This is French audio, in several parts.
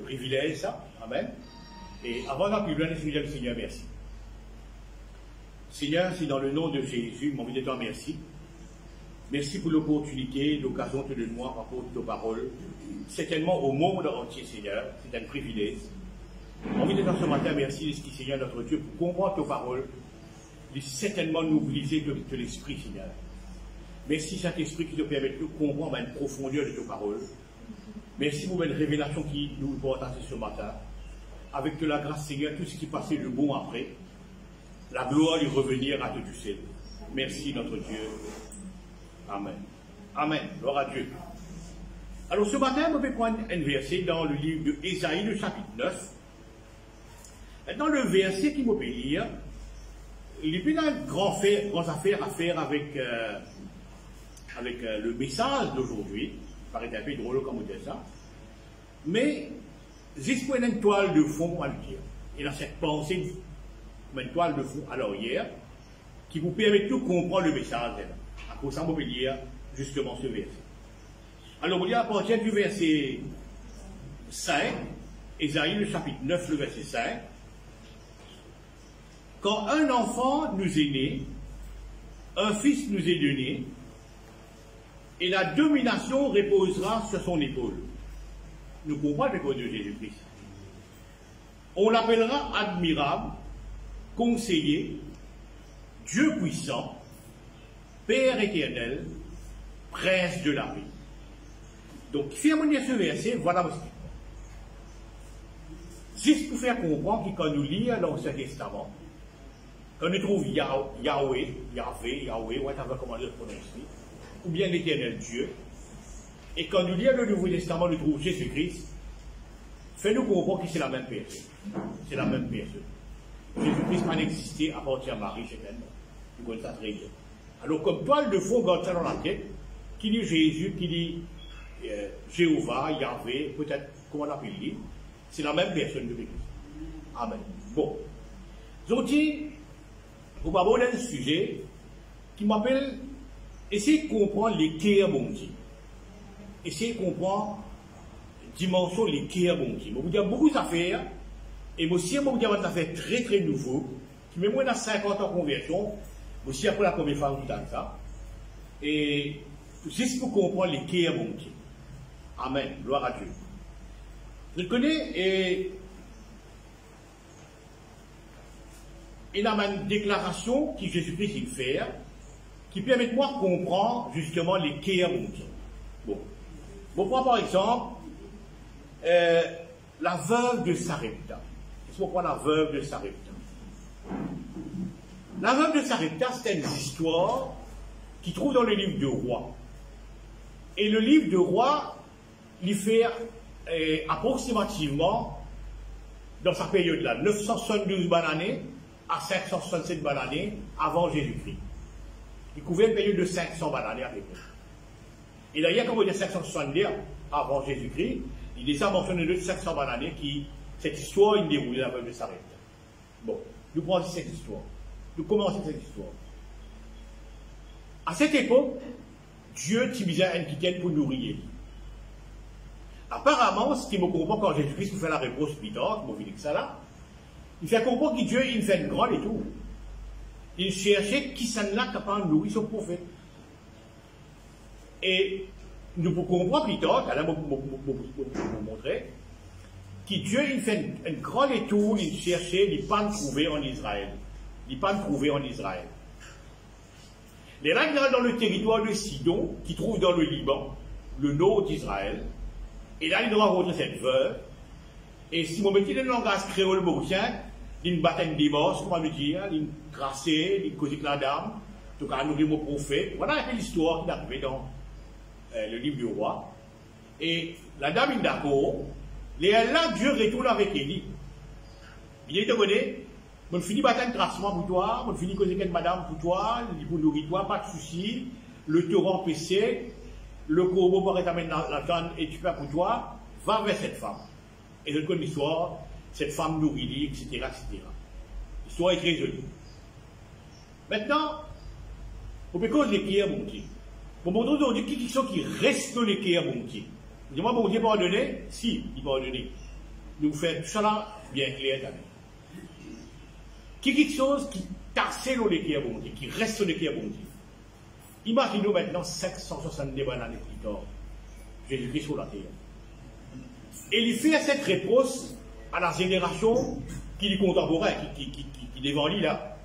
Privilège, ça. Amen. Et avant d'en publier, je dis Seigneur, merci. Seigneur, c'est dans le nom de Jésus, mon envie de te remercier. Merci pour l'opportunité, l'occasion que tu donnes moi par rapport à tes paroles. Certainement au monde entier, Seigneur, c'est un privilège. Mon envie de te ce matin, merci, Seigneur, notre Dieu, pour comprendre tes paroles. Certainement nous briser de l'esprit, Seigneur. Merci, Saint-Esprit, qui te permet de comprendre une profondeur de tes paroles. Merci pour une révélation qui nous porte ce matin. Avec de la grâce, Seigneur, tout ce qui passait de bon après, la gloire lui revenir à tout seul. Merci, notre Dieu. Amen. Amen. Gloire à Dieu. Alors, ce matin, on va prendre un verset dans le livre de Ésaïe, le chapitre 9. Maintenant, le verset qui me fait lire, il y a plein de grandes affaires à faire avec le message d'aujourd'hui. Ça paraît un peu drôle comme on dit ça. Mais, juste pour une toile de fond, on va le dire. Et dans cette pensée, une toile de fond à l'arrière, qui vous permet de comprendre le message. À cause de ça, on peut lire justement ce verset. Alors, on dit à partir du verset 5, Ésaïe, le chapitre 9, le verset 5, quand un enfant nous est né, un fils nous est donné, et la domination reposera sur son épaule. Nous comprenons le code de Jésus-Christ. On l'appellera admirable, conseiller, Dieu puissant, Père éternel, prince de la paix. Donc, si on lit ce verset, voilà ce juste pour faire comprendre que quand nous lisons l'Ancien Testament, quand nous trouvons Yahweh, whatever comment le prononcer, ou bien l'éternel Dieu, et quand nous lisons le Nouveau Testament, nous trouvons Jésus-Christ, fais-nous comprendre que c'est la même personne. C'est la même personne. Jésus-Christ n'a existé à partir de Marie, certainement. Nous connaissons ça très bien. Alors, comme toile de fond, garde ça dans la tête, qui dit Jésus, qui dit Jéhovah, Yahvé, peut-être, comment on appelle lui, c'est la même personne de Christ. Amen. Bon. J'ai dit, vous m'avez abordé un sujet qui m'appelle essayer de comprendre les cœurs bon Dieu. Essayer de comprendre la dimension des cœurs bon Dieu. Je vous dis beaucoup d'affaires, et moi aussi, je vous dis des affaires très très nouveaux, qui même moi dans 50 ans de conversion, aussi après la première fois que je ça. Et juste pour comprendre les cœurs bon Dieu. Amen. Gloire à Dieu. Je connais et il y a une déclaration que Jésus-Christ fait qui permet de moi de comprendre justement les cœurs bon Dieu. Bon. On prend par exemple la veuve de Sarepta. Qu'est-ce qu'on prend la veuve de Sarepta? La veuve de Sarepta, c'est une histoire qui trouve dans le livre de Rois. Et le livre de Rois, il fait approximativement, dans sa période-là, 972 années à 567 années avant Jésus-Christ. Il couvrait une période de 500 années à peu près. Et d'ailleurs, quand on dit 570 avant Jésus-Christ, il déjà mentionné de 500 années qui, cette histoire, il déroule la veuve de Sarepta. Bon, nous prenons cette histoire. Nous commençons cette histoire. À cette époque, Dieu utilisait un quiquette pour nourrir. Apparemment, ce qui me comprend quand Jésus-Christ nous fait la réponse plus tard, je me dis que ça là, il fait comprendre que Dieu, il fait une grande et tout. Il cherchait qui s'en a capable de nourrir son prophète. Et nous pouvons comprendre plus tard, là, vous montrer, que Dieu, il fait une grande et tout, il cherchait, il pas trouver en Israël. Il pas trouver en Israël. Les là, dans le territoire de Sidon, qui trouve dans le Liban, le nord d'Israël, et là, il doit rencontrer cette veuve, et si mon métier de langage créole mauricien, il bat un divorce, comment le dire, il crassait, il causait avec la dame, en tout cas, nous dit mon prophète. Voilà un peu l'histoire qui est arrivée dans le livre du roi. Et la dame est d'accord, et là, Dieu retourne avec Élie. Il est demandé, on finit battre un tracement pour toi, on finit causer avec madame pour toi, il dit pour nourrir toi, pas de souci, le torrent PC, le corbeau pourrait t'amener dans la canne et tu fais pour toi, va vers cette femme. Et je connais l'histoire, cette femme nourrit, etc., etc. L'histoire est très jolie. Maintenant, on peut cause les cœurs, mon Dieu. Pour montrer aujourd'hui qui sont qui restent les cœurs, mon Dieu. Dis-moi, mon Dieu pardonné? Si, il pardonné. nous faisons tout cela bien clair d'année. Qui quelque chose qui tasse l'équerre bon Dieu, qui reste l'équerre bon Dieu. Imaginez-nous maintenant 570 années plus tard, Jésus-Christ sur la terre. Et il fait cette réponse à la génération qui est contemporaine, qui devant lui là.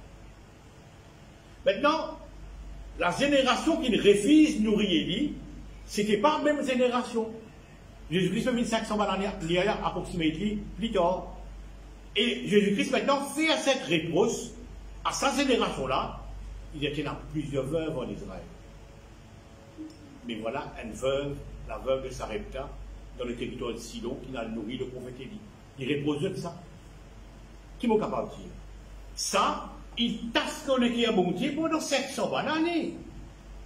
Maintenant, la génération qui refuse nourrir lui, c'était pas la même génération. Jésus-Christ a 1500 années approximativement plus tard. Et Jésus-Christ maintenant fait cette réponse à sa génération-là. Il était dans plusieurs veuves en Israël. Mais voilà une veuve, la veuve de Sarepta, dans le territoire de Sidon, qui a nourri le prophète Élie. Il repose de ça. Qui m'est capable de dire? Ça, il tasse qu'on est à bon Dieu pendant 700 années.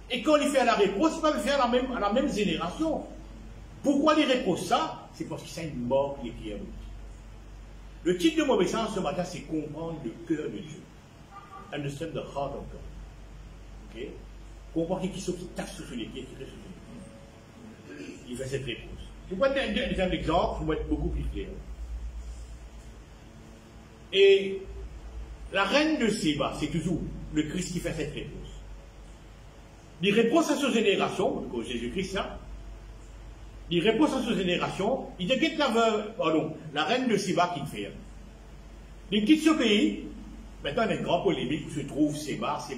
Et quand il fait la réponse, il va le faire à la même génération. Pourquoi il repose ça? C'est parce qu'il c'est une mort qui est à bon Dieu. Le titre de mon message ce matin, c'est comprendre le cœur de Dieu. Understand the heart of God. Ok? Comprendre quelque chose qui tasse sur les pieds, qui reste sur les pieds. Il fait cette réponse. Je vais vous donner un exemple pour être beaucoup plus clair. Et la reine de Séba, c'est toujours le Christ qui fait cette réponse. Il répond à sa génération, Jésus-Christ là, il répond à sa génération, il dit que la reine de Séba qui le fait. Il quitte ce pays, maintenant il y a une grande polémique où se trouve Séba, c'est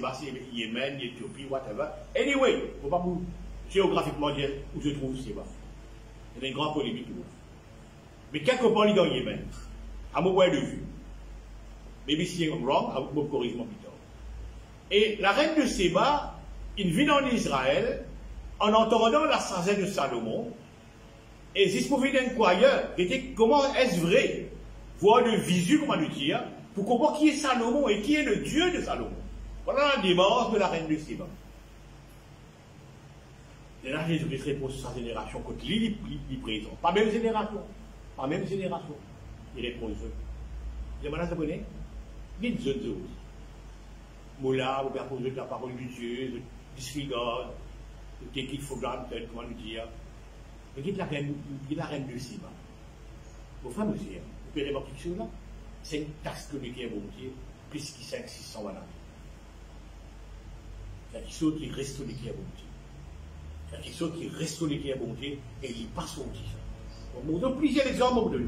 Yémen, Éthiopie, whatever. Anyway, il ne faut pas vous géographiquement dire où se trouve Séba. Il y a une grande polémique. Mais quelque part, il est dans Yémen, à mon point de vue. Maybe si I'm wrong, I will corrige mon plus tard. Et la reine de Séba, il vit en Israël en entendant la sagesse de Salomon. Et si vous voulez un croyeur, comment est-ce vrai, voir le visu, comment le dire, pour comprendre qui est Salomon et qui est le Dieu de Salomon. Voilà la démarche de la reine de Séba. Et là, Jésus-Christ répond sur sa génération, quand il présente. Pas même génération. Pas même génération. Il répond aux eux. Il dit, madame, vous connaissez? Il y a des autres. Moula, vous pouvez poser la parole de Dieu, de disregard, de take it for granted, comment le dire. Mais qui est la reine de Séba? Vos frères, monsieur, vous pouvez remarquer quelque chose là? C'est une taxe que le qui est bon Dieu, plus qu'il 500-600 années. Il y a quelque chose qui reste au qui est bon Dieu. Il y a quelque chose qui reste au qui est bon Dieu et il passe au Dieu. On vous donne plusieurs exemples,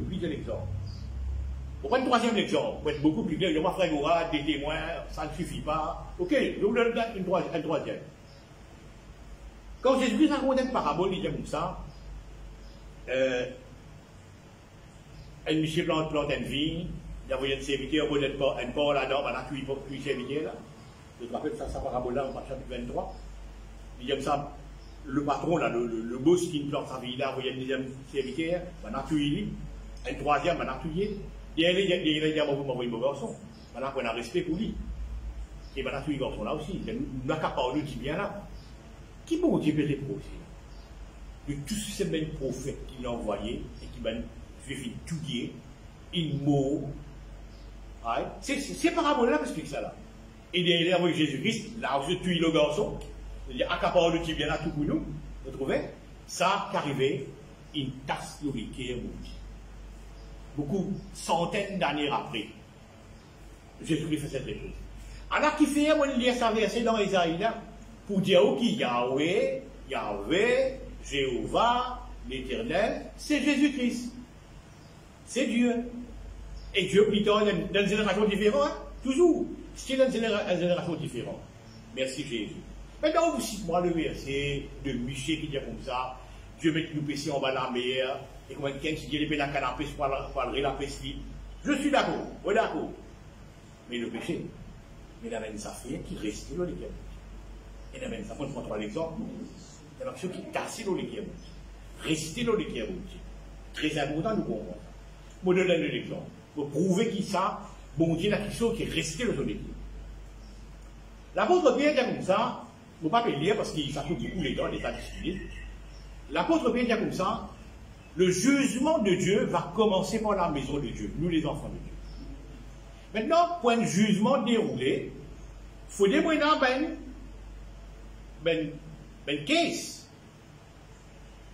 Pour prendre un troisième exemple, pour être beaucoup plus clair, il y a ma frère Goura, des témoins, ça ne suffit pas. Ok, je vous donne un troisième. Quand Jésus raconte une parabole, il dit comme ça, un monsieur plante une vigne, il a envoyé un serviteur, il a un porc là-dedans, il a cuit serviteur là. Je me rappelle ça, sa parabole là, au chapitre 23. Il dit comme ça, le patron là, le boss qui plante sa vigne là, il a envoyé un deuxième serviteur, il a tué lui, un troisième, il a tué. Il a dit à mon garçon, maintenant qu'on a respect pour lui. Et maintenant, tous les garçons là aussi, il n'a qu'à parler du bien là. Qui bon Dieu peut reprocher de tous ces mêmes prophètes qu'il a envoyés et qui m'ont fait étudier, il mot. C'est parabole là, explique ça là. Et il a envoyé Jésus-Christ, là où je tue le garçon, il a qu'à parler du bien là tout pour nous, vous trouvez? Ça qu'arrivait, une tasse de riquet, mon Dieu. Beaucoup, centaines d'années après, Jésus-Christ fait cette réponse. Alors qu'il fait, on lit sa verset dans Isaïe là, pour dire qui Yahweh, Jéhovah, l'Éternel, c'est Jésus-Christ. C'est Dieu. Et Dieu, plutôt, dans une génération différente, hein? Toujours. C'est dans une génération différente. Merci Jésus. Maintenant, vous citez-moi le verset de Michée qui dit comme ça, Dieu met nous péchés en bas de la mer, et comme quelqu'un qui dit les pénacles à la pêche pour la pêche. Je suis d'accord, oui d'accord. Mais le péché, mais il y a une affaire qui reste dans l'équilibre. Il y a même ça, on prend l'exemple. Il y a une chose qui casse dans l'équilibre. Rester dans l'équilibre. Très important de comprendre. Je vous donne un exemple. Pour prouver qu'il ça, bon Dieu, il y a quelque chose qui est resté dans l'équilibre. L'apôtre Pierre dit comme ça, je ne vais pas le lire parce qu'il s'appelle beaucoup les temps, les tas de L'apôtre Pierre dit comme ça, le jugement de Dieu va commencer par la maison de Dieu, nous les enfants de Dieu. Maintenant, pour un jugement déroulé, il faut démontrer ben case.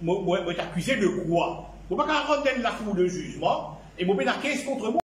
Moi, t'accuser de quoi? Faut pas qu'on rende la cour de jugement, Et mon père a 15 contre moi.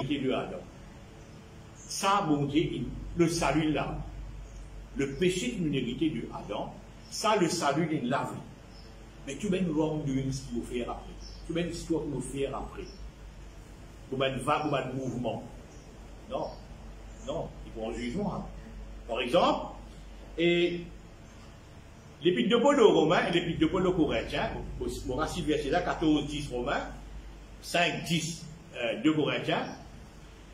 De Adam. Ça, mon Dieu, le salut là. Le péché qui nous hérité de Adam, ça, le salut est la vie. Mais tu mets une wrongdoing ce qu'il faut faire après. Tu mets une histoire qu'il faut faire après. Vous mettez vague, vous mettez mouvement. Non. Non. Il faut un jugement. Par exemple, et l'épître de Paul aux Romains et l'épître de Paul aux Corinthiens, mon racine verset là, 14, 10 Romains, 5, 10 de Corinthiens,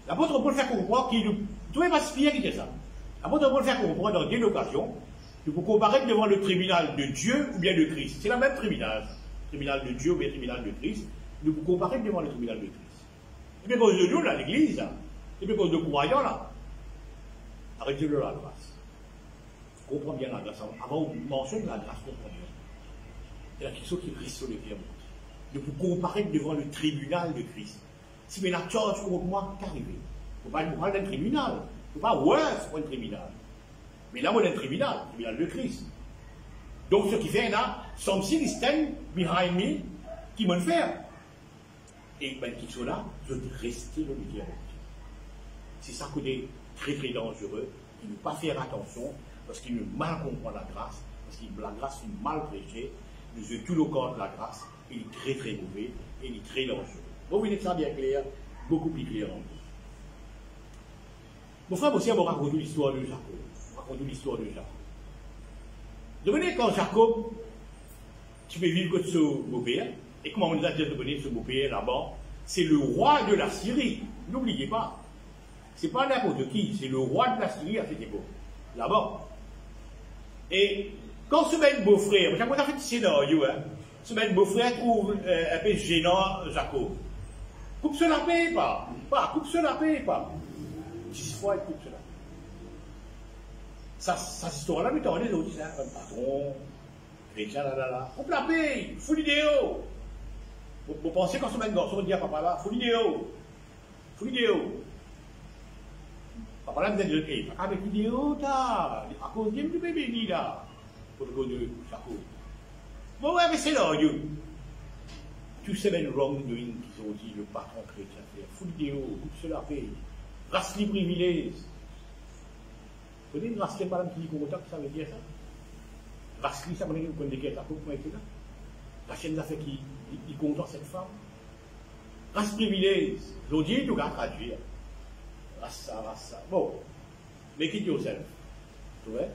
l'apôtre Paul fait comprendre qu'il ne pouvait pas se fier qui dit ça. L'apôtre Paul fait comprendre dans deux occasions que pour comparaître devant le tribunal de Dieu ou bien de Christ. C'est le même tribunal. Tribunal de Dieu ou bien tribunal de Christ. Nous pouvons comparaître devant le tribunal de Christ. Et bien, cause de nous, là, l'église, et bien, cause de croyants, là, arrêtez-le la grâce. Comprends bien la grâce. Avant, on mentionne la grâce, comprends bien. C'est la question qui risque sur les pieds. Nous pouvons comparaître devant le tribunal de Christ. Si mais la charge contre moi, qu'arriver? Il ne faut pas d'un tribunal. Il ne faut pas, ouais, c'est pas un tribunal. Mais là, on est un tribunal de Christ. Donc, ce qui fait là, something is standing behind me, qui m'en fait. Et ben, qui sont là, je dois rester le milieu. C'est ça qui est très très dangereux. Il ne faut pas faire attention, parce qu'il nous mal comprend la grâce, parce que la grâce est mal prêchée, nous avons tout le corps de la grâce, il est très très mauvais, et il est très dangereux. Donc, vous êtes ça bien clair, beaucoup plus clair en plus. Mon frère aussi m'a raconté l'histoire de Jacob. Raconté l'histoire de Jacob. Devenez quand Jacob, tu peux vivre que ce beau-père, et comment on nous a dit de devenir ce beau-père là-bas, c'est le roi de la Syrie. N'oubliez pas. C'est pas n'importe qui, c'est le roi de la Syrie à cette époque. Là-bas. Et quand ce même beau-frère, j'ai fait ce scénario, hein, ce même beau-frère trouve un peu gênant Jacob. Coupe cela paye pas. Coupe cela paye pas. 10 fois, il coupe cela. Ça, cette histoire-là, mais t'en as les autres, un patron, chrétien, là. Coupe la paye, fou l'idéo. Vous pensez quand ce même garçon dit à papa là, fou l'idéo. Fou l'idéo. Papa là, vous êtes dit, avec l'idéo, à cause de bébé béni là. Pour le coup de Jacob. Bon, ouais, mais c'est là, Dieu. Tous ces mêmes wrongdoing qu'ils ont dit, le patron chrétien, fou l'idéo, coupe cela paye. Race libre privilège. Vous connaissez une race qui est pas là qui dit qu'on ça veut dire ça? Race libre, ça veut dire qu'on connaît quelqu'un pour là. La chaîne d'affaires qui content cette femme. Race privilège. J'en dis, tout cas, traduire. Race ça. Bon. Mais qui dit au self? Tu vois?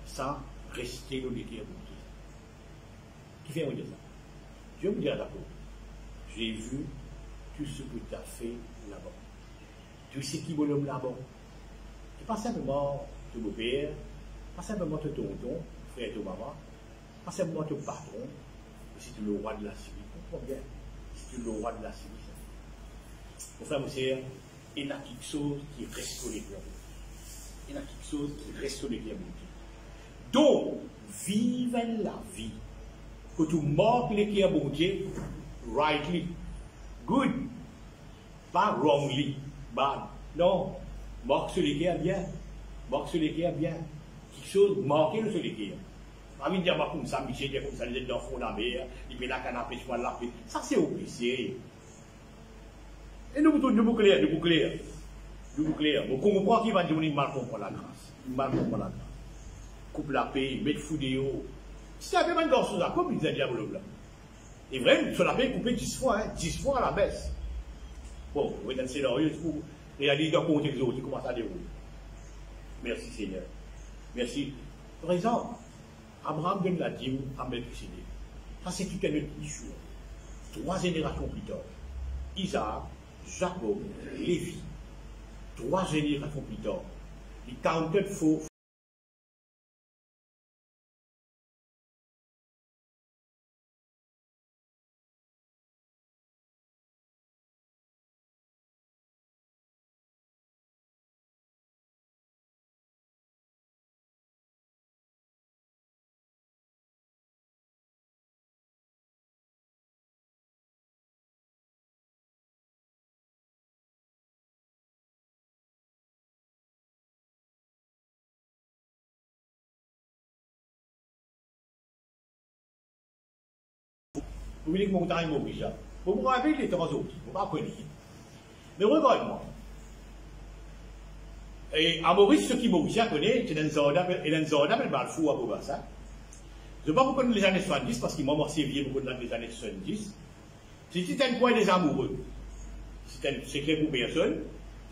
Ça, rester le décret à vous dire. Qui fait vous dire ça? Je vais vous dire d'abord. J'ai vu tout ce que tu as fait là-bas. Tout ce qui bonhomme là-bas. C'est pas simplement ton beau-père, pas simplement ton tonton, frère et ton maman, pas simplement ton patron, mais c'est le roi de la Syrie. Comprends bien. C'est le roi de la Syrie. Mon frère, mon sœur, il y a quelque chose qui reste sur les cœurs. Il y a quelque chose qui reste sur les cœurs. Donc, vive la vie. Que tu marques les cœurs, bon Dieu, rightly, good, pas wrongly, bad. Non, marque sur les cœurs bien. Marque sur les cœurs bien. Quelque chose, marquez-le sur les cœurs. Pas envie de dire, comme ça, Michel, comme ça, les êtes dans le fond de la mer, il met la canne à pêche, moi, la pêche. Ça, c'est au PC. Et nous clair. Donc, on comprend qu'il va dire, il mal comprend la grâce. Il mal comprend la grâce. Coupe la paix, mettre fou des hauts. Si tu avais un garçon à comme il disait diable blanc. Et vraiment, sur la paix coupé 10 fois, hein, 10 fois à la baisse. Bon, vous êtes dans le scénario pour réaliser dans le contexte de comment ça déroule. Merci Seigneur. Merci. Par exemple, Abraham donne la dîme à Melchisedec. Ça, c'est tout un autre histoire. 3 générations plus tard. Isaac, Jacob, Lévi. 3 générations plus tard. Il counted faux. Vous voulez que mon temps est mauvais. Vous me rappelez les trois autres, vous ne comprenez. Mais regardez-moi. Et à Maurice, ceux qui Maurice connaissent, c'est un Zorda, et un Zorda, mais le fou à Bobassa. Je ne vais pas vous connaître les années 70, parce qu'ils m'ont morcé vieux beaucoup dans les années 70. C'était un point des amoureux. C'est clair pour personne.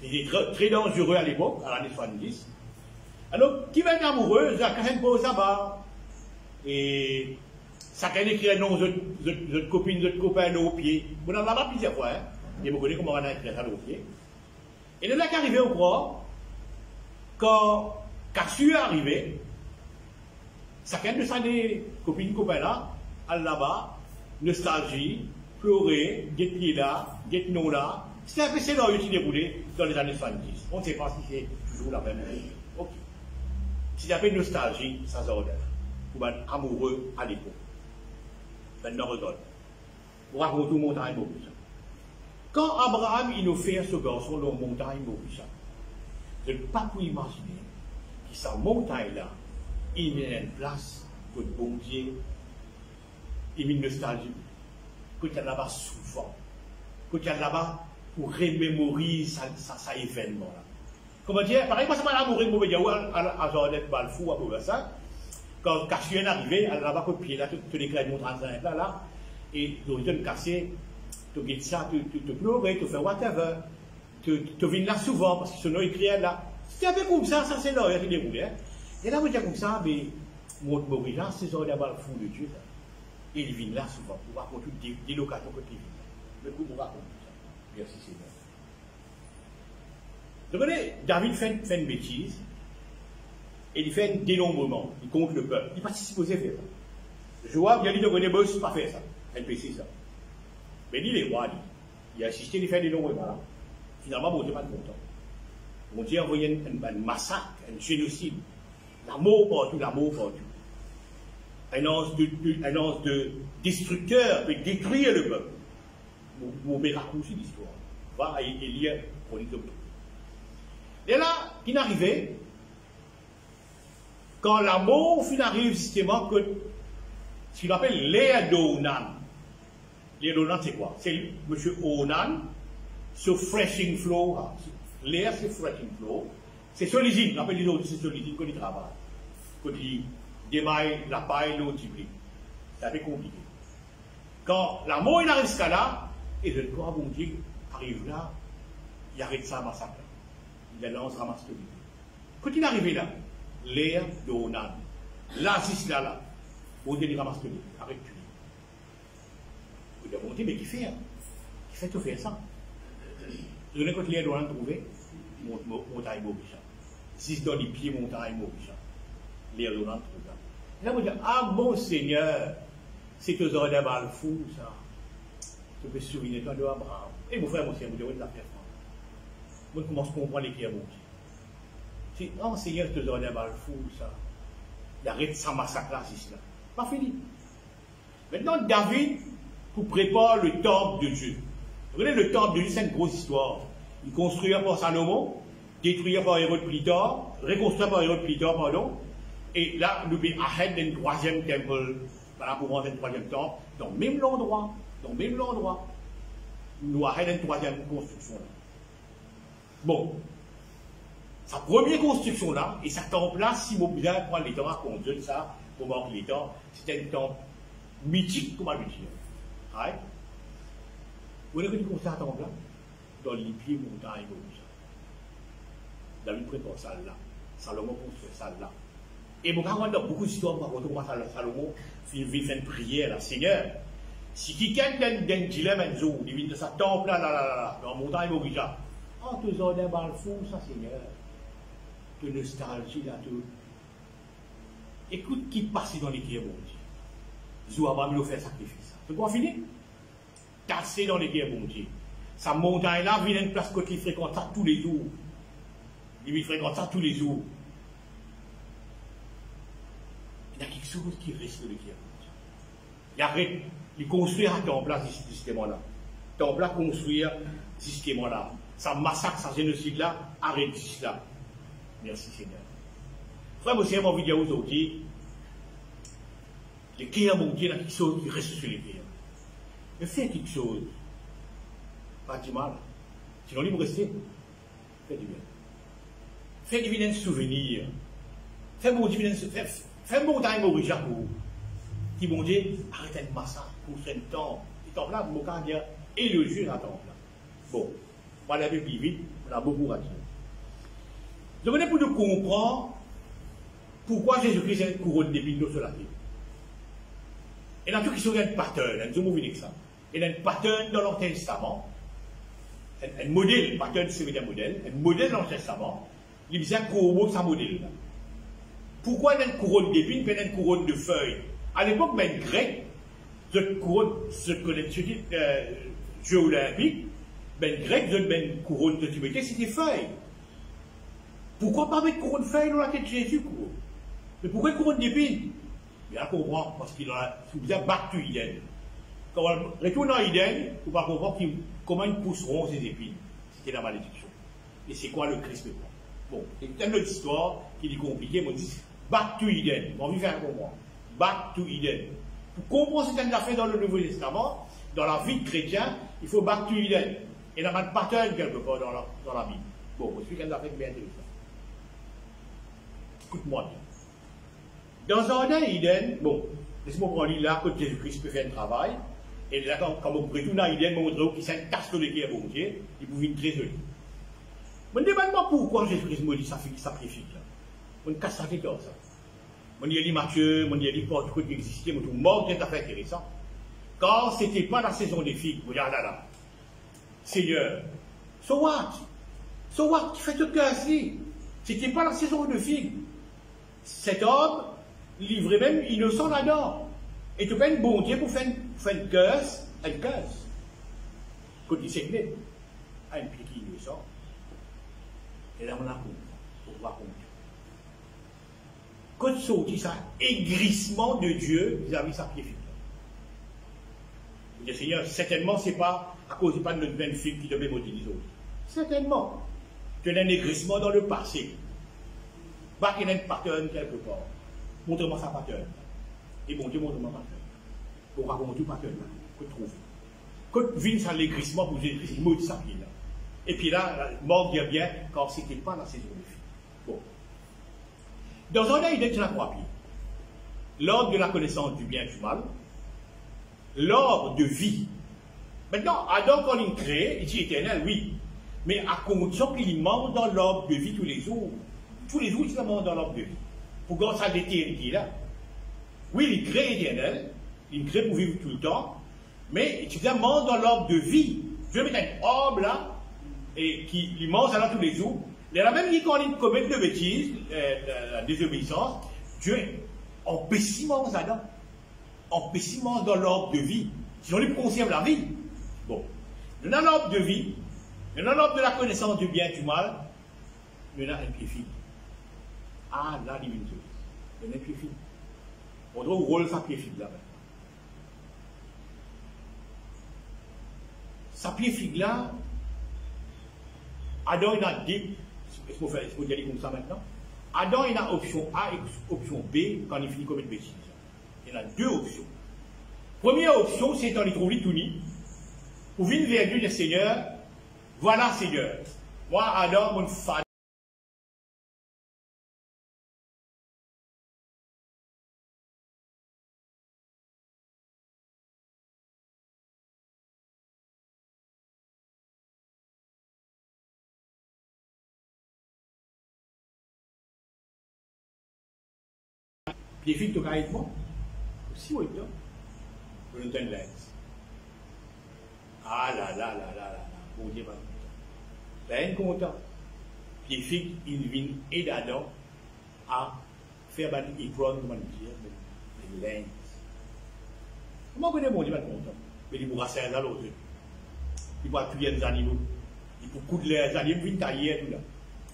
C'était très dangereux à l'époque, à l'année 70. Alors, qui va être amoureux, il y a quand même pas au sabbat. Et chacun écrit un nom de copine, de copain, au pied. Vous en avez plusieurs fois, hein. Et vous connaissez comment on a écrit ça au pied. Et là, qu'arrivé au croix, quand Cassu est arrivé, chacun de ses copines, copains là, à là-bas, nostalgie, pleurer, get pied là, get non là. C'est un peu scénario qui déroulé dans les années 70. On ne sait pas si c'est toujours la même chose. Ok. C'est un peu nostalgie, ça s'en ordonne. Pour être amoureux à l'époque. Maintenant, regarde. Pour raconter une montagne Maurice. Quand Abraham il offert ce garçon dans la montagne Maurice, je ne peux pas imaginer que cette montagne-là, il y a une place que le bon Dieu, il y a une nostalgie, que tu as là-bas souvent, que tu as là-bas pour remémoriser ça événement-là. Comment dire, pareil, moi, ça m'a l'amoureux de mon média, à Jordan Balfou, à Bobassa, quand Cassien est arrivé, à là-bas, au pied, là, tu déclares mon 35 là, et tu te casser, tu guettes ça, tu pleurer, tu fais whatever, tu viens là souvent, parce que sinon, il crie là. C'était un peu comme ça c'est là, il déroulé. Hein. Et là, vous dites comme ça, mais mon Maurice, c'est Jordan Balfou de Dieu, là. Et il vient là souvent, pour raconter des locations que tu vis. Le coup, vous raconte ça. Merci, Seigneur. Vous voyez, David fait une bêtise, et il fait un dénombrement, il compte le peuple. Il n'est pas supposé faire ça. Joab, il a dit de René Boss, pas faire ça. NPC, ça. Mais il est roi, il a assisté, il fait un dénombrement là. Finalement, bon, Dieu n'est pas content. Bon Dieu a envoyé un massacre, un génocide. L'amour partout, l'amour partout. Un ange de destructeur peut détruire le peuple. Vous me raccourci l'histoire. Va et lire Chronique de Dieu. Et là, il arrivait, quand l'amour arrive justement, que ce qu'il appelle l'air d'Onan. L'air d'Onan, c'est quoi? C'est M. Onan, ce Freshing Flow. L'air, c'est Freshing Flow. C'est sollicite, on appelle les autres, c'est sollicite, qu'on y travaille. Qu'on y démaille la paille, l'eau multiplie. C'est un peu compliqué. Quand l'amour il arrive jusqu'à là, et le corps bon Dieu arrive là, il arrête ça massacre. Il lance ramasse tout. Quand il est arrivé là, l'air de Onan, là, c'est là, on dit ramasse tout, arrête tout. Vous dites, bon Dieu, mais qui fait? Qui fait tout faire ça? Je ne sais pas quand l'air de Onan trouvé, montagne Maurice. Si dans les pieds, montagne Maurice. L'air de Onan trouvé là. Là, vous dites, ah mon Seigneur, c'est que vous aurez un mal fou, ça. Je peux se souvenir de Abraham. Et mon frère, mon Seigneur, vous devez la faire. Moi, je commence à comprendre les pierres. C'est, oh Seigneur, je te donne un mal fou, ça. Il arrête sans massacre là, c'est là. Pas fini. Maintenant, David, pour préparer le temple de Dieu. Vous voyez, le temple de Dieu, c'est une grosse histoire. Il construit par Salomon, détruit par Hérode plus tard, reconstruit par Hérode plus tard, pardon. Et là, nous sommes à d'un troisième temple, voilà, pour rentrer dans le troisième temple, dans le même endroit. Nous avons une troisième construction là. Bon, sa première construction là, et ça temple là, si vous bien prendre les temps à conduire ça, pour marquer les temps, c'était un temple mythique, comment le dire. Aïe. Vous avez comme ça, là, dans les pieds, montagnes, comme ça. David prépare ça là. Salomon construit ça là. Et mon gars, dans beaucoup d'histoires, par contre, Salomon fait une prière à Seigneur. Si quelqu'un a un dilemme, il vient de sa temple là, dans la montagne Morija. Oh, tu as un bal fou, ça, Seigneur. De nostalgie là, tout. Écoute qui passe dans les guerres, bon Dieu. Zouabam nous fait sacrifice. C'est quoi fini? Tassé dans les guerres, bon Dieu. Sa montagne là, vient une place côté, il fréquente ça tous les jours. Il fréquente ça tous les jours. Il y a quelque chose qui reste de l'équipe. Il arrête, il construit un temple là, justement-là. Temple là, construire, justement-là. Ça massacre, ça génocide là, arrête là. Merci Seigneur. Frère, moi, j'ai envie de dire aujourd'hui, les cœurs, mon Dieu, il y a quelque chose qui reste sur les cœurs. Mais fais quelque chose. Pas du mal. Sinon, il me rester. Fais du bien. Fais du bien souvenir. Fais mon divin souvenir. Fais mon temps Morija pour vous. Qui m'ont dit, arrêtez le massacre, pour faire le temps. Et temps là, mon cas dire, et le Dieu dans le temps là. Bon, on va aller plus vite, on a beaucoup à dire. Je venais pour nous comprendre pourquoi Jésus-Christ a une couronne d'épines sur la terre. Et dans tout qui serait un pattern, je vous dis ça. Il y a un pattern dans l'Ancien Testament, un modèle, pattern c'est un modèle, un modèle dans l'Ancien Testament, il y a un corbeau sans modèle. Pourquoi il y a une couronne d'épines et il y a une couronne de feuilles? À l'époque, même grec, cette couronne, ce jeu olympique, ben grec, une couronne de Timothée, c'était feuilles. Pourquoi pas mettre couronne de feuilles dans la tête de Jésus? Mais pourquoi une couronne d'épines? Il y a comprendre, parce qu'il a bien battu Iden. Quand on retourne dans Iden, on va comprendre comment ils pousseront ces épines. C'était la malédiction. Et c'est quoi le Christ maintenant? Bon, c'est une autre histoire qui est compliquée, mais on dit back to Eden. On va faire comprendre. Back to Eden. Pour comprendre ce qu'on a fait dans le Nouveau Testament, dans la vie de chrétien, il faut back to Eden. Et il y a un pattern quelque part dans la Bible. Bon, je suis qu'on a fait bien intéressant. Écoute-moi bien. Dans un jardin Eden, bon, laisse-moi prendre là, quand Jésus-Christ peut faire un travail, et là, quand on retourne à Eden, on montre qu'il s'est un casse de l'équipe à bon Dieu, il pouvait être très joli. Je me demande pourquoi Jésus-Christ me dit ça fait sacrifice. On casse ça comme ça. On y a dit Matthieu, on y a dit Porte qui existait, on trouve mort, c'est fait intéressant. Quand c'était pas la saison des figues, regarde là. Seigneur, so what? So what? Tu fais tout ainsi. C'était pas la saison de figues. Cet homme, livré même innocent là-dedans. Et tu fais une bon Dieu pour faire une curse, quand il s'est né, à une pique innocent. Et là, on a compris. On va comprendre. Quand sortit ça, aigrissement de Dieu vis-à-vis de sa pied figue. Le Seigneur, certainement, c'est pas à cause pas de notre même fille qui devait maudire les autres. Certainement. Tu as un aigrissement dans le passé. Bah, qu'il y a un pattern quelque part. Montre-moi sa pattern. Et bon Dieu, montre-moi sa pattern. Pour raconter le pattern là, que tu trouves. Quand vient ça l'aigrissement pour Jésus-Christ, il maudit sa pied là. Et puis là, mort dit bien, quand c'était pas la saison de fille. Bon. Dans un œil d'être la trois pieds. L'ordre de la connaissance du bien et du mal. L'ordre de vie. Maintenant, Adam, quand il crée, il dit éternel, oui. Mais à condition qu'il mange dans l'ordre de vie tous les jours. Tous les jours, il mange dans l'ordre de vie. Pour qu'on ça l'éternité là. Oui, il crée éternel. Il crée pour vivre tout le temps. Mais il mange dans l'ordre de vie. Je vais mettre un homme là, et qui lui mange là tous les jours. Il y a même dit quand il commet de bêtises, la désobéissance, Dieu empêchement Adam. Empêchement dans l'ordre de vie. Sinon, il conserve la vie. Bon. Dans l'ordre de vie, dans l'ordre de la connaissance du bien et du mal, il y a un pied fille. Ah, là, il y a un pied fille. On doit rôle sa pied fille là. Sa pied fille là, Adam, il a dit, est-ce qu'on peut dire comme ça maintenant? Adam, il a option A et option B quand il finit comme une bêtise. Il a deux options. Première option, c'est quand il trouve tout nu. Pour venir vers Dieu, le Seigneur, voilà Seigneur. Moi, Adam, mon fan. Des filles de carrément, aussi, oui, bien. Pour nous donner l'aide. Ah là là là là là là, bon Dieu, pas content. Ben, content. Des filles, ils viennent aider à faire des icônes, comment dire, des lens. Comment connaît mon Dieu, pas content? Mais il pourra servir à l'autre. Il pourra tuer les animaux. Il pourra coudre les animaux, il pourra tailler tout là.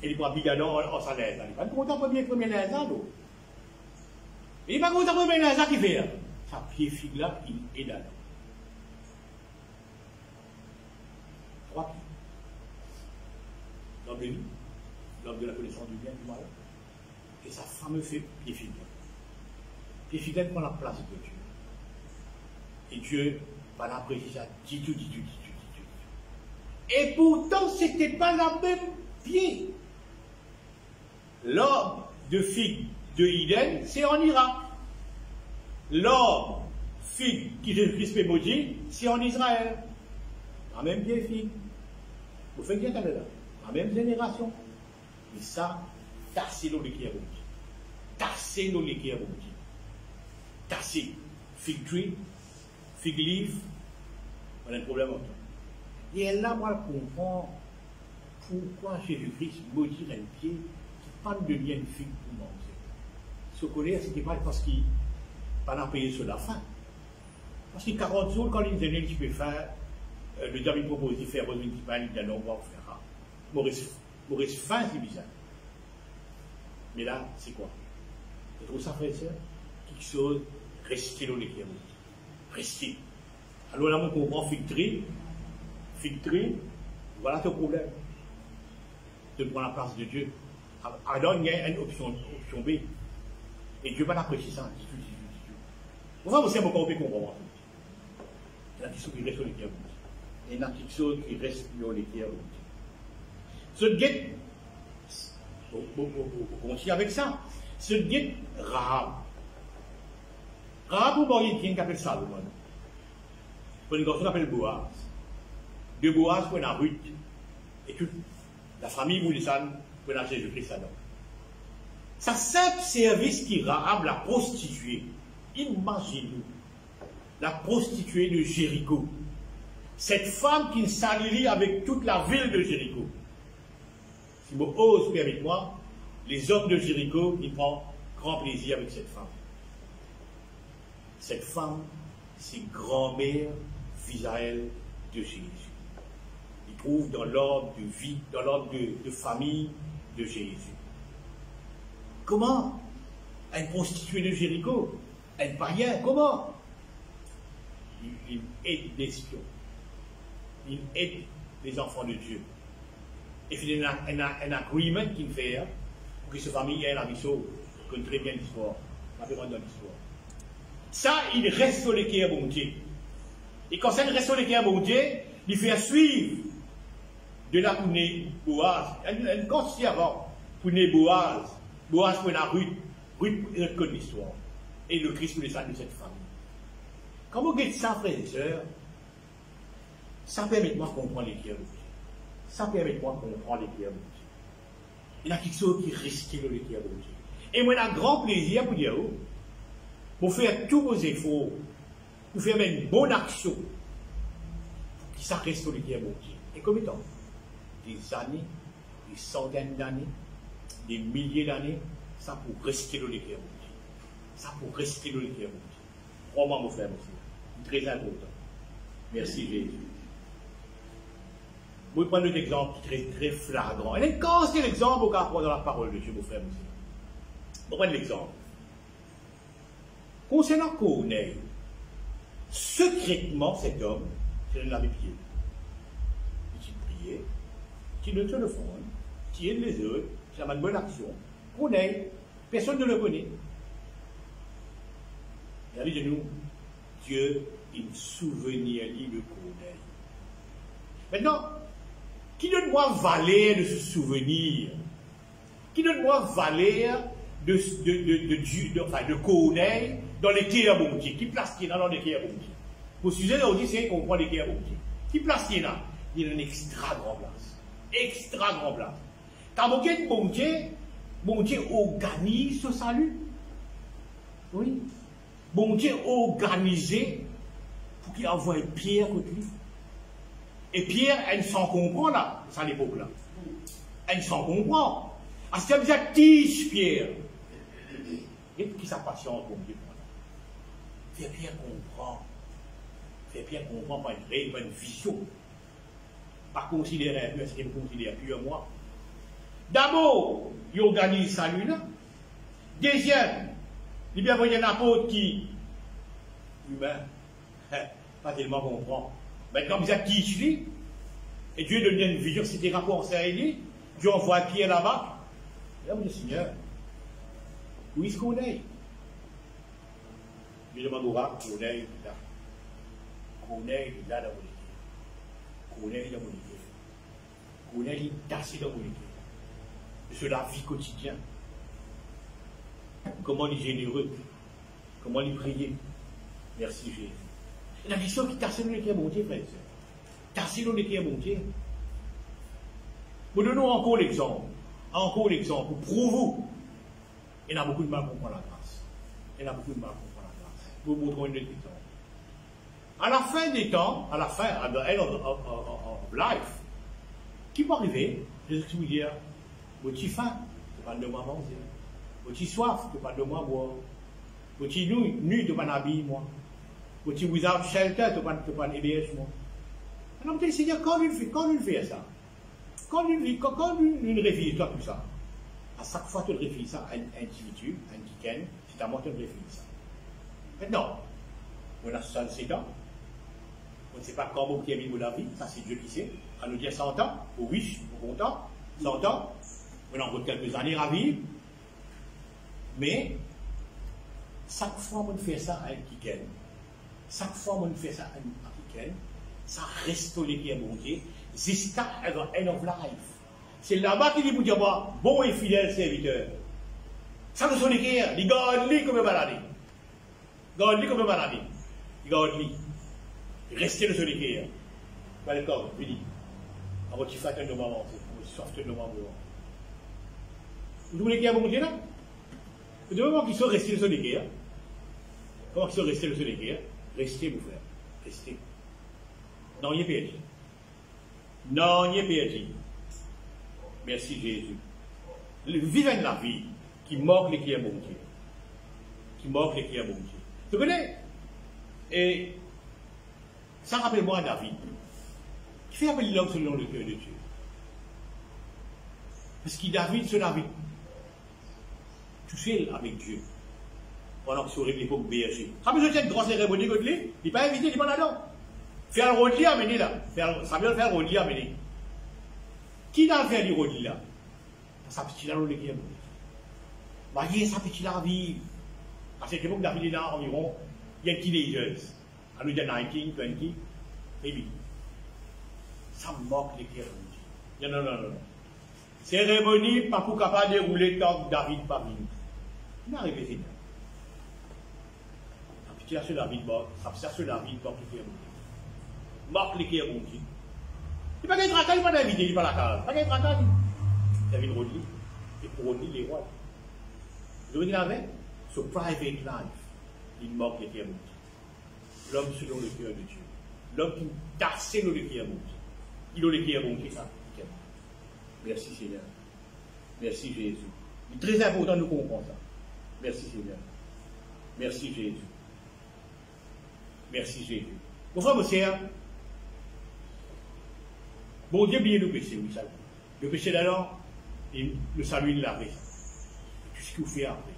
Et il pourra bigader en salaire. Il n'est pas content pour bien premier les animaux. Il n'est pas content pour bien les animaux qui fait. Sa pied figue là, il est là. Trois pieds. L'homme de vie, l'homme de la connaissance du bien et du mal. Et sa fameuse pied figue. Pied figue prend la place de Dieu. Et Dieu va l'apprécier ça, dit tout. Et pourtant, ce n'était pas la même pied. L'homme de figue de Eden, c'est en Irak. L'homme figue qui est Christ maudit, c'est en Israël. La même pied figue. Vous faites bien là. La même génération. Mais ça, tassez-nous les qui est maudit. Tassez-nous les qui est maudit. Tassez. Fig tree. Fig leaf, on a un problème en tout. Et là, moi, je comprends pourquoi Jésus-Christ maudit un pied qui parle de lien figue pour manger. Ce colère, ce n'est pas parce qu'il n'a pas payé sur la faim. Parce que 40 jours, quand il dit qu'il peut faire, le diable propose de faire une petite panne, il dit non, on va faire. Maurice faim, c'est bizarre. Mais là, c'est quoi? Tu trouves ça, frère et sœur? Quelque chose, restez dans les qui Restez. Alors là, on comprend fig tree, voilà ton problème. De prendre la place de Dieu. Alors, il y a une option B. Et Dieu va l'apprécier ça. Pourquoi vous savez encore bien comprendre? Il y a quelque chose qui reste sur les pierres. Il y a quelque chose qui reste sur les pierres. Ce guet, on continue avec ça. Ce guet, Rahab. Rahab, vous voyez quelqu'un qui appelle Salomon. Pour une garçon qui appelle Boaz. De Boaz, pour la Ruth. Et toute la famille voulait ça, pour la Jésus-Christ. Sa simple service qui Rahab, la prostituée. Imaginez-vous. La prostituée de Jéricho. Cette femme qui s'allie avec toute la ville de Jéricho. Si vous osez, avec moi, les hommes de Jéricho, ils prennent grand plaisir avec cette femme. Cette femme, c'est grand-mère d'Israël de Jésus. Il trouve dans l'ordre de vie, dans l'ordre de famille de Jésus. Comment? Une prostituée de Jéricho, un païen, comment? Il aide des espions. Il aide les enfants de Dieu. Et il y a un agreement qu'il fait pour que cette famille ait la vie sauve. Je connais très bien l'histoire. Je vais rentrer dans l'histoire. Ça, il reste sur les quais à bon Dieu. Et quand ça reste sur les quais à bon Dieu, il fait suivre de là pour naître Boaz. Elle continue avant pour naître Boaz. Boaz pour la Ruth. Ruth reconnaît l'histoire. Et le Christ pour les saints de cette famille. Quand vous dites ça, frères et sœurs, ça permet de moi comprendre les quais à bon Dieu. Ça permet de moi comprendre les quais à bon Dieu. Il y a quelque chose qui reste dans les quais à bon Dieu. Et moi, j'ai un grand plaisir pour dire, pour faire tous vos efforts, pour faire une bonne action, pour que ça reste sur le quai à bon Dieu. Et combien de temps? Des années, des centaines d'années, des milliers d'années, ça pour rester dans le quai à bon Dieu. Ça pour rester dans le quai à bon Dieu. Crois-moi, mon frère, c'est très important. Merci Jésus. Je vais prendre un exemple très, très flagrant. Et quand c'est l'exemple, on va prendre dans la parole de Dieu, mon frère, monsieur. On va prendre l'exemple. Concernant Corneille, secrètement, cet homme, c'est un abbé pied. Il priait, qui donne sur le fond, qui aide les autres, qui a une bonne action. Corneille, personne ne le connaît. Et dit de nous, Dieu, il souvenir de Corneille. Maintenant, qui donne-moi valeur de ce souvenir? Qui donne-moi valeur de Corneille dans les quais à bon Dieu? Qui place qui est dans les quais à bon Dieu? Pour sujet aujourd'hui, c'est qu'on prend les quais à bon Dieu. Qui place qui est là? Il y a une extra grande place. Extra grande place. Quand bon Dieu organise ce salut. Oui. Bon Dieu organisé pour qu'il envoie Pierre contre lui. Et Pierre, elle s'en comprend là, à l'époque là. Elle s'en comprend. Parce qu'elle déjà tige Pierre. Et qui sa patience, bon Dieu, faire Pierre comprend. Faire Pierre comprend par une réelle, par une vision. Pas considérer plus, c'est qu'il me considère plus moi. D'abord, il organise salut là. Deuxième, il bien voyé un apôtre qui, humain, pas tellement comprend. Maintenant, vous êtes qui lui, et Dieu donne une vision, c'était rapport à lui, Dieu envoie Pierre là-bas. Là, mon Seigneur, où est-ce qu'on est? Je demande au rap, qu'on est là. Qu'on est là dans mon équipe. Qu'on est dans mon équipe. Qu'on est tassé dans mon équipe. C'est la vie quotidienne. Comment il est généreux. Comment il prier. Merci Jésus. La question qui tasse dans l'équipe, mon Dieu, frère. Tasse dans l'équipe, mon Dieu. Nous donnons encore l'exemple. Encore l'exemple. Pour prouver. Il y a beaucoup de mal pour prendre la grâce. Il y a beaucoup de mal pour prendre la grâce. Pour vous montrer un autre exemple. À la fin des temps, à la fin, à the end of life, qui peut arriver? Jésus vous dire, vous-tu faim? Tu parles de moi manger. Vous-tu soif? Tu parles de moi boire. Vous-tu nu? Tu parles d'habiller moi. Vous-tu without shelter? Tu parles d'héberger moi. Alors, le Seigneur, quand il fait ça, quand il réfléchit à tout ça, à chaque fois que tu réfléchis ça à un individu, à un week-end, c'est à moi que tu réfléchis ça. Maintenant, on a 67 ans, on ne sait pas comment vous avez mis la vie, ça c'est Dieu qui sait. On nous dire 100 ans, ou riche, ou content, 100 ans, on a encore quelques années à vivre, mais chaque fois qu'on fait ça à un week-end, chaque fois qu'on fait ça à un week-end, ça restaure les pieds à mon Dieu, jusqu'à the end of life. C'est là-bas qu'il dit pour dire, bon et fidèle serviteur. Ça nous sonne qui il garde-lui comme un maladie. Garde-lui comme un maladie. Il garde-lui. Restez le solitaire. D'accord, fini. Alors tu fais un moment, tu soif un moment. Vous voulez qu'il y ait un bon Dieu là? Vous devez voir qu'ils sont restés le solitaire. Comment ils sont restés le solitaire? Restez, mon frère. Restez. Non, il est perdu. Non, il est perdu. Merci Jésus. Le vivant de la vie qui manque les qui est bon Dieu. Qui manque les qui est bon Dieu. Tu connais? Et ça rappelle-moi à David. Qui fait appeler l'homme selon le cœur de Dieu. Parce que David, c'est David. Tout seul avec Dieu. Pendant que sur l'époque berger. Ça besoin d'une grosse cérémonie que lui. Il n'est pas invité, il n'est pas là-dedans. Faire le rôle à mener là. Samuel faire le rôle à mener. Qui n'a fait du rôle là? Sa petite là, le qui est bon. Voyez, sa petite là vivre. À cette époque, David est là environ, il y a teenagers. À nous dire 19, 20, maybe. Ça moque les qui est bon. Non. Cérémonie, pas pour capable de dérouler tant que David pas venu. Il n'arrive pas. Sa petite là, sur David, ça sur David, qui est bon. Marque les qui est bon. Il n'y a pas de tracas, il n'y a pas d'invité, il n'y a pas la case. Il n'y a pas de tracas. David Rodney, et pour Rodney, les rois. Vous avez dit la veille? So private life, il manque les pieds à monter. L'homme selon le cœur de Dieu. L'homme qui tasse le pieds à monter. Il a les pieds à monter, ça. Merci Seigneur. Merci Jésus. Il est très important de nous comprendre ça. Merci Seigneur. Merci Jésus. Merci Jésus. Mon frère, mon sœur, bon Dieu bien le péché, oui, ça. Le péché d'alors, le salut, il l'a fait. Tout ce qu'il fait après.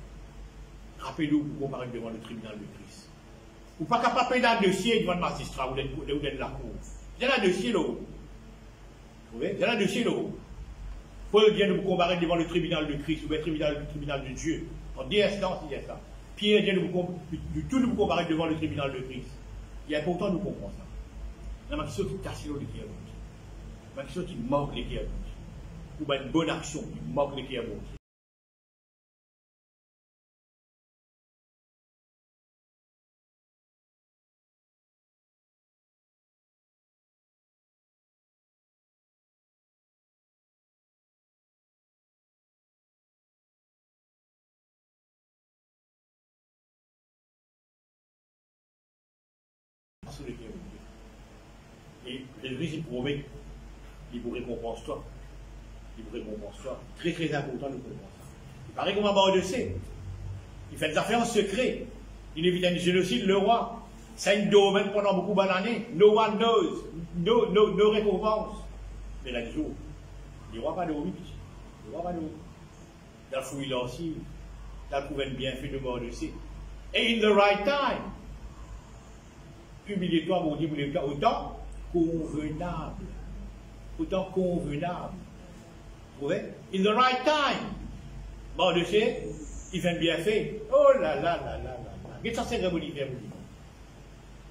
Rappelez-vous pour comparer devant le tribunal de Christ. Vous n'êtes pas capable de payer un dossier devant le magistrat ou de la cour. Il y a un dossier là. Vous voyez? Il y a un dossier là. Paul vient de vous comparer devant le tribunal de Christ ou le tribunal de Dieu. En 10 instances, il y a ça. Pierre vient de vous comparer devant le tribunal de Christ. Il est important de nous comprendre ça. Il y a une question qui casse les cœurs. Il y a une question qui manque les cœurs. Ou une bonne action qui manque les cœurs. sur le cœur de Dieu. Et Jésus-Christ, il promet, il vous récompense toi. Il vous récompense toi. Très très important de comprendre ça. Il paraît qu'on va avoir de c'est. Il fait des affaires en secret. Il évite un génocide, le roi. C'est une domaine pendant beaucoup d'années. No one knows. No récompense. Mais là, il ne roi pas de oui. Il ne roi pas de oui. Il a fouillé l'ancien. Il a trouvé un bienfait de mort de c'est. Et in the right time. Humilie-toi, mon Dieu, autant convenable. Autant convenable. Vous voyez? In the right time. Bon, de c'est, il fait un bienfait. Oh là là là là là là. Qu'est-ce que c'est que vous dites?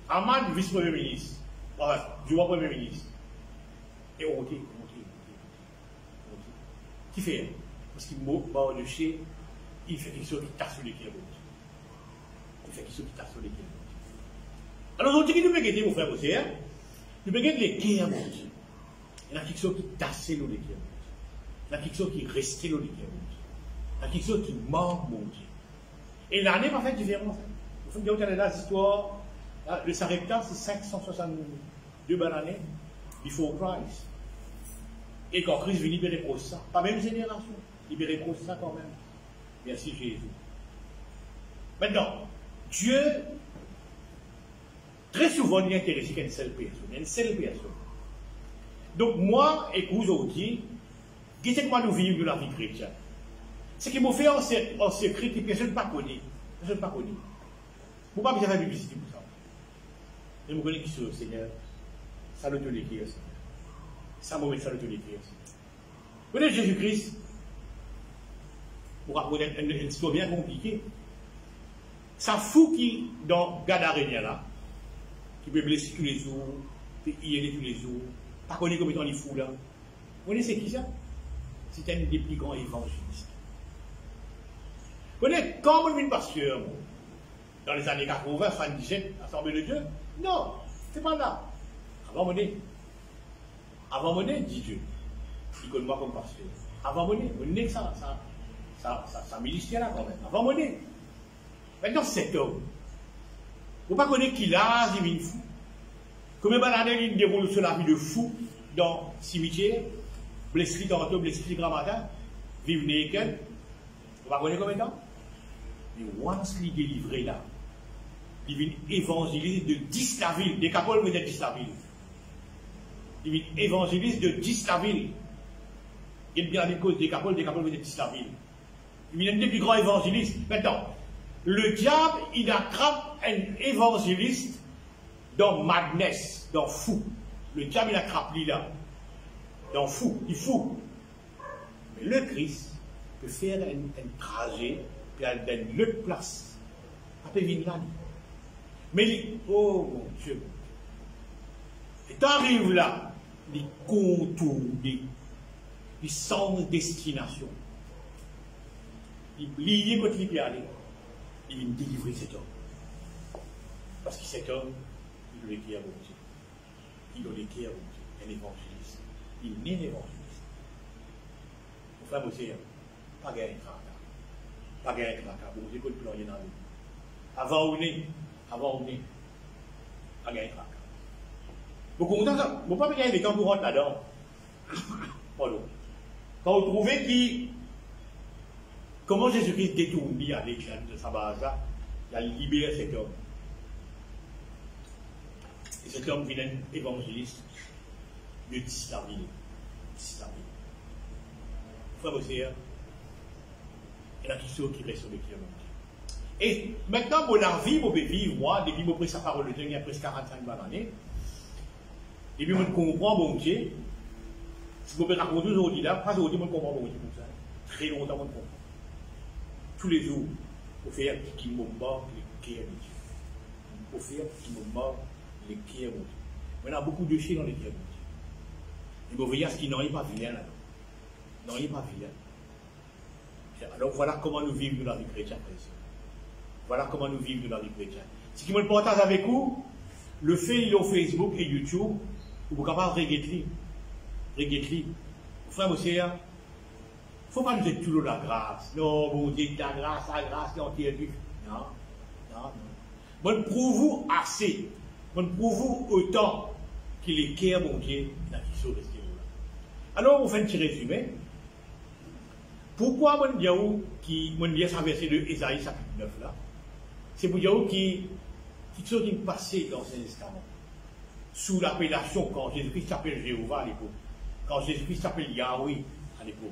Ahmad, vice-premier ministre. Enfin, du roi premier ministre. Et on dit. Qui fait? Parce qu'il m'a bon, de chez, il fait quelque chose qui tasse sur les pieds. Il fait quelque chose qui tasse sur les pieds. Alors, on dit qu'il nous peut guetter, mon frère, aussi, hein? Nous peut guetter les pieds, mon Dieu. Il y a quelque chose qui tasse sur les pieds. Il y a quelque chose qui reste sur les pieds, mon Dieu. Il y a quelque chose qui manque, mon Dieu. Et l'année va faire différence. Vous faites bien dans l'histoire, le Sarepta, c'est 562 bonnes années, before Christ. Et quand Christ vient libérer pour ça, pas même génération, libérer pour ça quand même. Merci Jésus. Maintenant, Dieu, très souvent, il est intéressé qu'à une seule personne. Donc, moi, et vous aujourd'hui, qu'est-ce que moi nous vivons de la vie chrétienne? Ce qui m'a fait en secret que personne ne connaît. Personne ne connaît. Pourquoi vous avez la publicité pour ça? Je me connais qui c'est le Seigneur. Ça le te l'écrire, Seigneur. Ça m'a mis ça le te l'écrire, Seigneur. Vous connaissez Jésus-Christ? Pour raconter une histoire bien compliquée. Ça fout qui, dans Gadarène là, qui peut blesser tous les jours, peut y aller tous les jours, pas connaître comme étant les fous là. Vous connaissez qui ça? C'est un des plus grands évangélistes. Vous connaissez comment une pasteur, dans les années 80, 77, Assemblée de Dieu? Non, c'est pas là. Avant monnaie, dit Dieu. Il connaît moi comme pasteur. Avant monnaie, ça miliciait là quand même. Avant monnaie. Maintenant, cet homme, vous ne pas connaître qu'il a, il vient fou. Combien d'années il déroule sur la vie de fou dans le cimetière, blessé tantôt, blessé grand matin, vive naked. Vous ne pas connaître combien de temps? Mais once il est délivré là, il vient évangéliste de 10 la ville, des capoles, mais de 10 la ville. Il vient évangéliste de 10 la ville. Il vient bien la cause des capoles, mais de 10 la ville. Il vient un des plus grands évangélistes. Maintenant, le diable, il attrape un évangéliste dans madness, dans fou. Le diable, il attrape lui là. Dans fou, il fou. Mais le Christ peut faire un trajet, puis aller dans une autre place. Après, il vient là. Mais, oh mon Dieu. Et tu arrives là, les contours, les sans destination. Il lié quand il peut aller. Il vient délivrer cet homme. Parce que cet homme, il doit l'écrire à mon Dieu. Il doit l'écrire à mon Dieu. Un évangéliste. Il n'est un évangéliste. Mon frère, monsieur, pas gagner un tracas. Pas gagner un tracas. Bon, j'ai pas rien dans lui. Avant on est, pas gagner un tracas. Beaucoup de temps, vous ne pouvez pas gagner des temps pour rentrer là-dedans. Pardon. Quand vous trouvez qui. Comment Jésus-Christ détourne avec de sa base là, il a libéré cet homme. Et cet homme vient un évangéliste de 10 la ville. 10 la ville. Frère Bosséa, il y a quelque chose qui reste sur le cœur. Et maintenant, pour la vie, vous pouvez vivre, moi, depuis que j'ai pris sa parole de Dieu, il y a presque 45 années. Et puis, je comprends, bon Dieu. Si vous pouvez raconter aujourd'hui là, pas aujourd'hui, je comprends, bon Dieu, comme ça. Très longtemps, je comprends. Tous les jours, pour faire qui me mord les cœurs de Dieu. Pour faire qui me mord les cœurs de Dieu. Il y a beaucoup de chiens dans les cœurs de Dieu. Et vous voyez ce qui n'en est pas vilain là. Non, il n'est pas vilain. Alors voilà comment nous vivons de la vie chrétienne. Voilà comment nous vivons de la vie chrétienne. Ce qui me partage avec vous, le fait il est au Facebook et YouTube, vous pouvez capable de regarder. Frère, monsieur, il ne faut pas nous dire toujours la grâce. Non, bon Dieu, la grâce, c'est entière. Non. Moi, pour vous, assez. On prouve autant qu'il est clair, mon Dieu, dans qui sont restés là. Alors, on fait un petit résumé. Pourquoi mon Dieu qui mon Dieu verset de Ésaïe chapitre 9 là? C'est pour Dieu qui sont passés dans ces Testament sous l'appellation quand Jésus-Christ s'appelle Jéhovah à l'époque, quand Jésus-Christ s'appelle Yahweh à l'époque,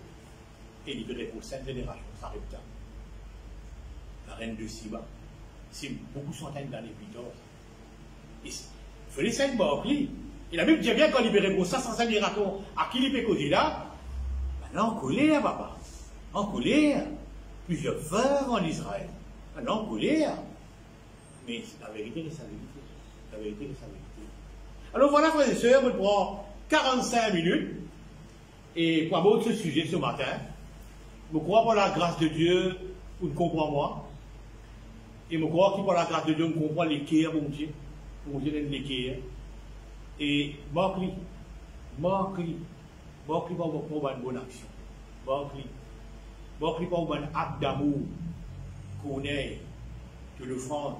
et libéré pour 5 générations, ça arrive là. La reine de Siba, c'est beaucoup centaines d'années plus tard. Il fallait ça Barclay. Il a même dit bien qu'on libérait pour 500 générations à qui il peut causer là. Maintenant en colère, papa. En colère. Plusieurs veuves en Israël. Maintenant en colère. Mais la vérité est sa vérité. La vérité est sa vérité. Alors voilà, frères et sœurs, on prend 45 minutes. Et pour aborder ce sujet ce matin, je crois par la grâce de Dieu, vous comprenez moi. Et je crois que par la grâce de Dieu, on comprend les cœurs, mon Dieu. Mon Dieu aime les cœurs. Et marque-lui pour une bonne action. Marque-lui pour un bon acte d'amour qu'on ait, de l'offrande,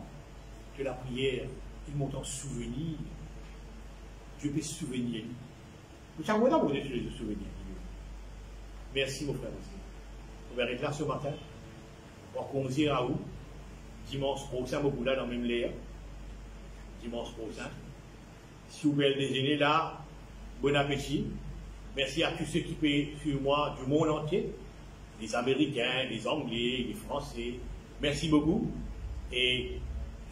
de la prière. Il monte en souvenir. Dieu peut se souvenir. Vous savez, on va se souvenir. Merci, mon frère. On va être là ce matin. On va commencer à où? Dimanche prochain, beaucoup là dans le même l'air. Dimanche prochain. Si vous voulez déjeuner là, bon appétit. Merci à tous ceux qui paient sur moi du monde entier. Les Américains, les Anglais, les Français. Merci beaucoup. Et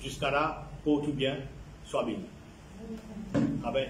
jusqu'à là, pour tout bien, sois béni. Amen.